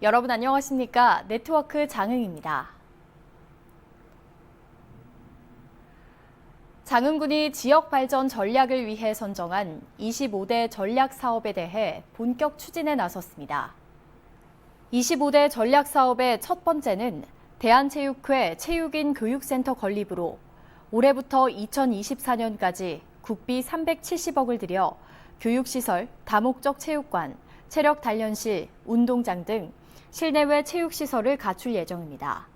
여러분 안녕하십니까? 네트워크 장흥입니다. 장흥군이 지역 발전 전략을 위해 선정한 25대 전략 사업에 대해 본격 추진에 나섰습니다. 25대 전략 사업의 첫 번째는 대한체육회 체육인 교육센터 건립으로 올해부터 2024년까지 국비 370억을 들여 교육시설, 다목적 체육관, 체력 단련실, 운동장 등 실내외 체육시설을 갖출 예정입니다.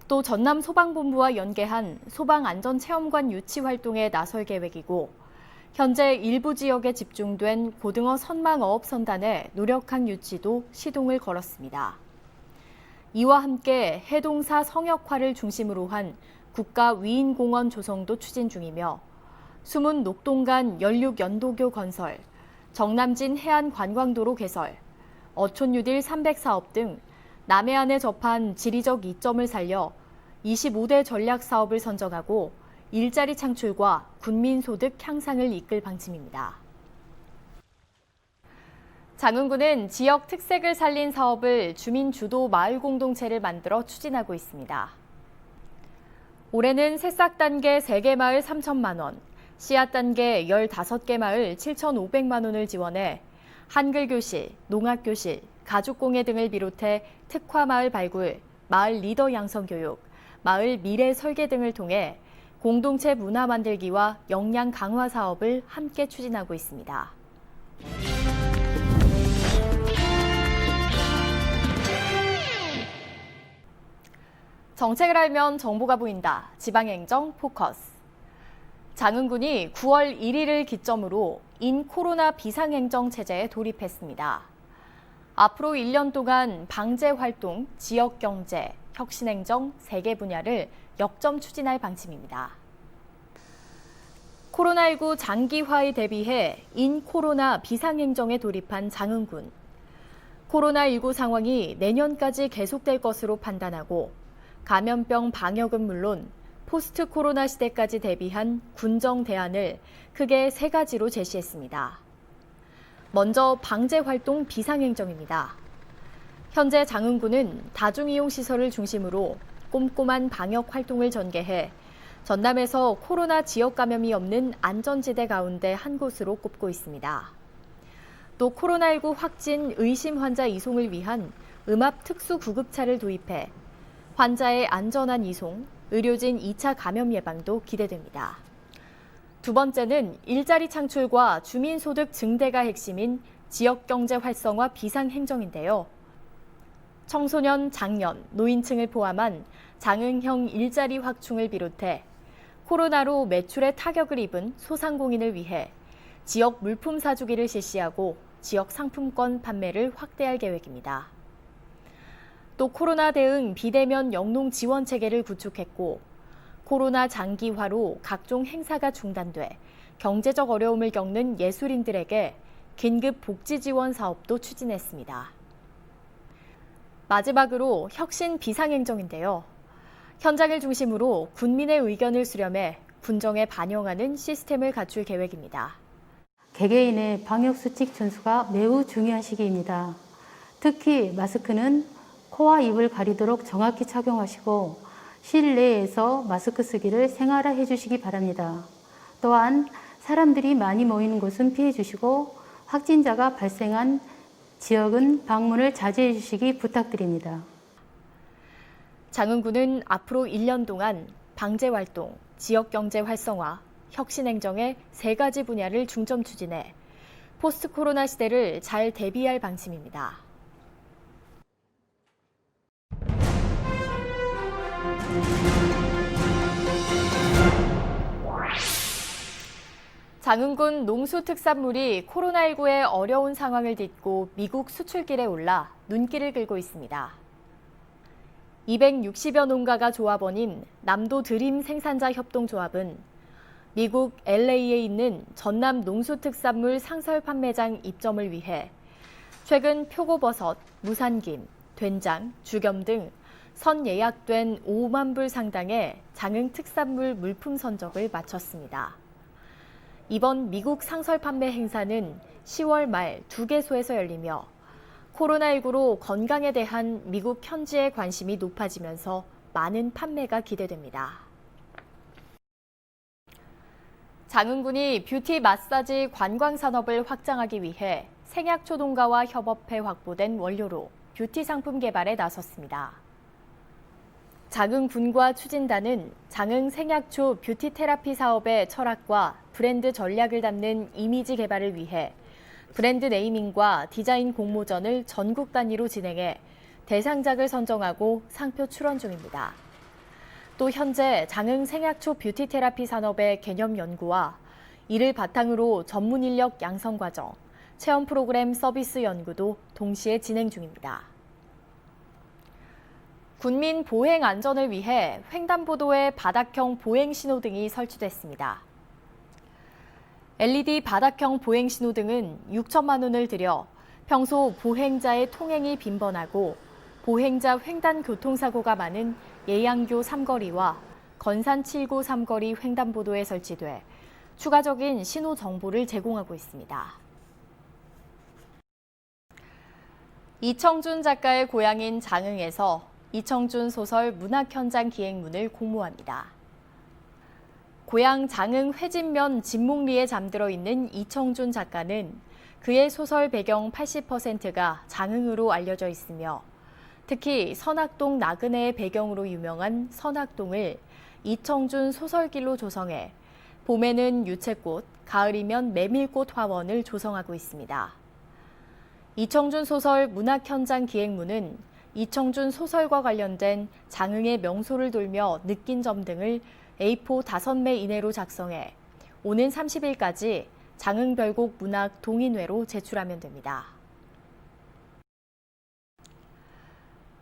또 전남 소방본부와 연계한 소방안전체험관 유치 활동에 나설 계획이고 현재 일부 지역에 집중된 고등어 선망어업선단의 노력한 유치도 시동을 걸었습니다. 이와 함께 해동사 성역화를 중심으로 한 국가위인공원 조성도 추진 중이며 숨은 녹동간 연륙연도교 건설, 정남진 해안관광도로 개설, 어촌뉴딜 300사업 등 남해안에 접한 지리적 이점을 살려 25대 전략 사업을 선정하고 일자리 창출과 군민소득 향상을 이끌 방침입니다. 장흥군은 지역 특색을 살린 사업을 주민 주도 마을 공동체를 만들어 추진하고 있습니다. 올해는 새싹 단계 3개 마을 3천만 원, 씨앗 단계 15개 마을 7,500만 원을 지원해 한글교실, 농학교실, 가족공예 등을 비롯해 특화마을 발굴, 마을 리더 양성 교육, 마을 미래 설계 등을 통해 공동체 문화 만들기와 역량 강화 사업을 함께 추진하고 있습니다. 정책을 알면 정보가 보인다. 지방행정 포커스. 장흥군이 9월 1일을 기점으로 인코로나 비상행정 체제에 돌입했습니다. 앞으로 1년 동안 방제활동, 지역경제, 혁신행정 3개 분야를 역점 추진할 방침입니다. 코로나19 장기화에 대비해 인코로나 비상행정에 돌입한 장흥군. 코로나19 상황이 내년까지 계속될 것으로 판단하고 감염병 방역은 물론 포스트 코로나 시대까지 대비한 군정 대안을 크게 3가지로 제시했습니다. 먼저 방제활동 비상행정입니다. 현재 장흥군은 다중이용시설을 중심으로 꼼꼼한 방역 활동을 전개해 전남에서 코로나 지역 감염이 없는 안전지대 가운데 한 곳으로 꼽고 있습니다. 또 코로나19 확진 의심 환자 이송을 위한 음압 특수 구급차를 도입해 환자의 안전한 이송, 의료진 2차 감염 예방도 기대됩니다. 두 번째는 일자리 창출과 주민소득 증대가 핵심인 지역경제 활성화 비상행정인데요. 청소년, 장년, 노인층을 포함한 장흥형 일자리 확충을 비롯해 코로나로 매출에 타격을 입은 소상공인을 위해 지역 물품 사주기를 실시하고 지역 상품권 판매를 확대할 계획입니다. 또 코로나 대응 비대면 영농 지원 체계를 구축했고 코로나 장기화로 각종 행사가 중단돼 경제적 어려움을 겪는 예술인들에게 긴급 복지 지원 사업도 추진했습니다. 마지막으로 혁신 비상행정인데요. 현장을 중심으로 군민의 의견을 수렴해 군정에 반영하는 시스템을 갖출 계획입니다. 개개인의 방역수칙 준수가 매우 중요한 시기입니다. 특히 마스크는 코와 입을 가리도록 정확히 착용하시고 실내에서 마스크 쓰기를 생활화해 주시기 바랍니다. 또한 사람들이 많이 모이는 곳은 피해 주시고 확진자가 발생한 지역은 방문을 자제해 주시기 부탁드립니다. 장흥군은 앞으로 1년 동안 방제활동, 지역경제 활성화, 혁신행정의 3가지 분야를 중점 추진해 포스트 코로나 시대를 잘 대비할 방침입니다. 장흥군 농수특산물이 코로나19의 어려운 상황을 딛고 미국 수출길에 올라 눈길을 끌고 있습니다. 260여 농가가 조합원인 남도 드림 생산자 협동조합은 미국 LA에 있는 전남 농수특산물 상설 판매장 입점을 위해 최근 표고버섯, 무산김, 된장, 죽염 등 선 예약된 5만 불 상당의 장흥 특산물 물품 선적을 마쳤습니다. 이번 미국 상설 판매 행사는 10월 말 2개소에서 열리며 코로나19로 건강에 대한 미국 현지의 관심이 높아지면서 많은 판매가 기대됩니다. 장흥군이 뷰티 마사지 관광 산업을 확장하기 위해 생약초동가와 협업해 확보된 원료로 뷰티 상품 개발에 나섰습니다. 장흥군과 추진단은 장흥 생약초 뷰티 테라피 사업의 철학과 브랜드 전략을 담는 이미지 개발을 위해 브랜드 네이밍과 디자인 공모전을 전국 단위로 진행해 대상작을 선정하고 상표 출원 중입니다. 또 현재 장흥 생약초 뷰티 테라피 산업의 개념 연구와 이를 바탕으로 전문 인력 양성 과정, 체험 프로그램 서비스 연구도 동시에 진행 중입니다. 군민 보행 안전을 위해 횡단보도에 바닥형 보행 신호등이 설치됐습니다. LED 바닥형 보행 신호등은 6천만 원을 들여 평소 보행자의 통행이 빈번하고 보행자 횡단 교통사고가 많은 예양교 3거리와 건산 7구 3거리 횡단보도에 설치돼 추가적인 신호 정보를 제공하고 있습니다. 이청준 작가의 고향인 장흥에서 이청준 소설 문학 현장 기획문을 공모합니다. 고향 장흥 회진면 진목리에 잠들어 있는 이청준 작가는 그의 소설 배경 80%가 장흥으로 알려져 있으며 특히 선악동 나그네의 배경으로 유명한 선악동을 이청준 소설길로 조성해 봄에는 유채꽃, 가을이면 메밀꽃 화원을 조성하고 있습니다. 이청준 소설 문학 현장 기획문은 이청준 소설과 관련된 장흥의 명소를 돌며 느낀 점 등을 A4 5매 이내로 작성해 오는 30일까지 장흥별곡 문학 동인회로 제출하면 됩니다.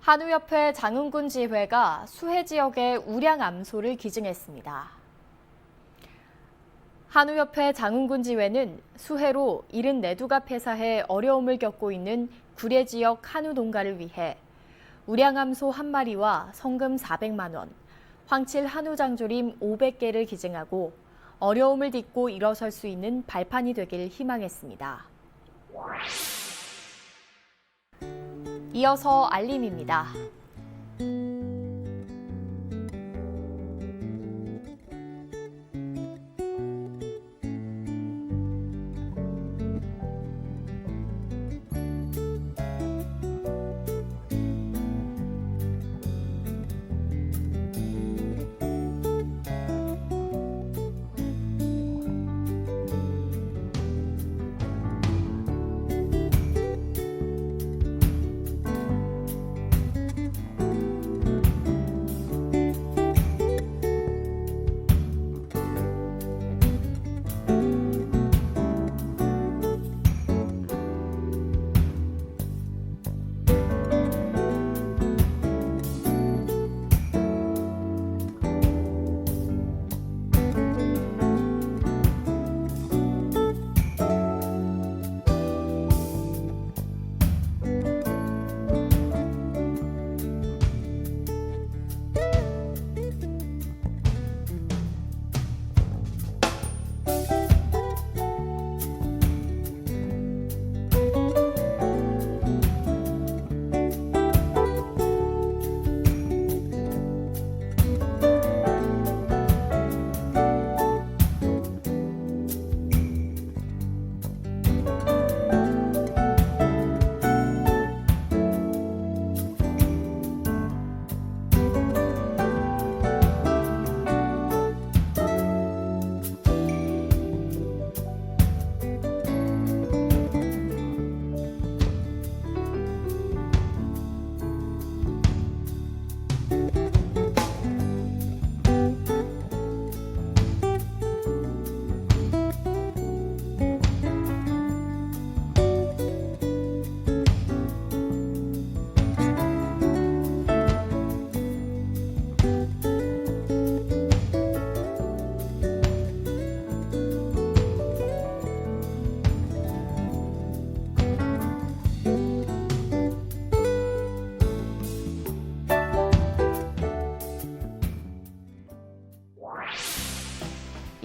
한우협회 장흥군 지회가 수해 지역의 우량 암소를 기증했습니다. 한우협회 장흥군 지회는 수해로 74두가 폐사해 어려움을 겪고 있는 구례 지역 한우 농가를 위해 우량암소 1마리와 성금 400만 원, 황칠 한우 장조림 500개를 기증하고 어려움을 딛고 일어설 수 있는 발판이 되길 희망했습니다. 이어서 알림입니다.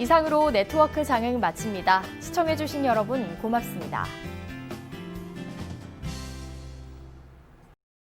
이상으로 네트워크 장흥 마칩니다. 시청해주신 여러분 고맙습니다.